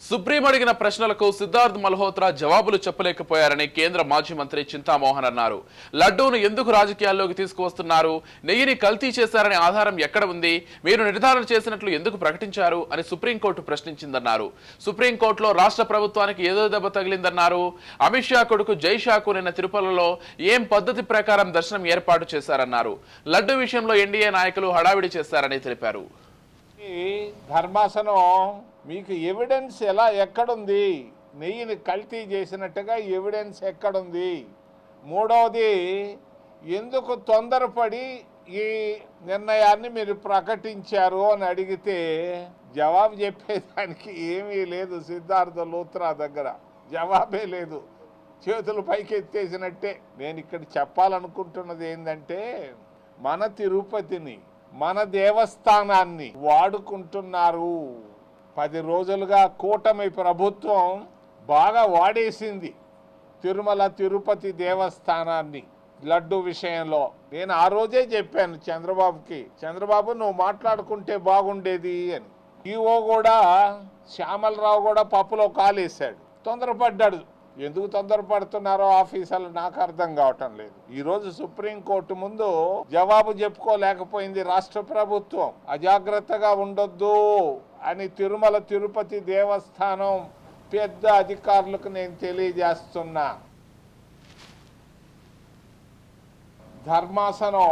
Supreme అడిగిన ప్రశ్నలకు సిద్ధార్థ్ మల్హోత్రా జవాబులు చెప్పలేకపోయారని కేంద్ర మాజీ మంత్రి చింతామోహన్ అన్నారు. లడ్డూను ఎందుకు రాజకీయాల్లోకి తీసుకువస్తున్నారు, నెయ్యిని కల్తీ చేశారనే ఆధారం ఎక్కడ ఉంది, మీరు నిర్ధారణ చేసినట్లు ఎందుకు ప్రకటించారు అని సుప్రీంకోర్టు ప్రశ్నించిందన్నారు. సుప్రీంకోర్టులో రాష్ట్ర ప్రభుత్వానికి ఏదో దెబ్బ తగిలిందన్నారు. అమిత్ షా కొడుకు జై షాకు నిన్న తిరుపతిలో ఏం పద్ధతి ప్రకారం దర్శనం ఏర్పాటు చేశారన్నారు. లడ్డు విషయంలో ఎన్డీఏ నాయకులు హడావిడి చేశారని తెలిపారు. ధర్మాసనం మీకు ఎవిడెన్స్ ఎక్కడుంది, నెయ్యిని కల్తీ చేసినట్టుగా ఎవిడెన్స్ ఎక్కడుంది? మూడవది, ఎందుకు తొందరపడి ఈ నిర్ణయాన్ని మీరు ప్రకటించారు అని అడిగితే జవాబు చెప్పేదానికి ఏమీ లేదు. సిద్ధార్థ లూత్రా దగ్గర జవాబే లేదు, చేతులు పైకి ఎత్తేసినట్టే. నేను ఇక్కడ చెప్పాలనుకుంటున్నది ఏంటంటే, మన తిరుపతిని, మన దేవస్థానాన్ని వాడుకుంటున్నారు. 10 రోజులుగా కూటమి ప్రభుత్వం బాగా వాడేసింది తిరుమల తిరుపతి దేవస్థానాన్ని లడ్డు విషయంలో. నేను ఆ రోజే చెప్పాను చంద్రబాబుకి, చంద్రబాబు నువ్వు మాట్లాడుకుంటే బాగుండేది అని. ఈఓ కూడా శ్యామలరావు కూడా పప్పులో కాలేశాడు, తొందరపడ్డాడు. ఎందుకు తొందరపడుతున్నారో ఆఫీసర్లు నాకు అర్థం కావటం లేదు. ఈరోజు సుప్రీంకోర్టు ముందు జవాబు చెప్పుకోలేకపోయింది రాష్ట్ర ప్రభుత్వం. అజాగ్రత్తగా ఉండొద్దు అని తిరుమల తిరుపతి దేవస్థానం పెద్ద అధికారులకు నేను తెలియజేస్తున్నా. ధర్మాసనం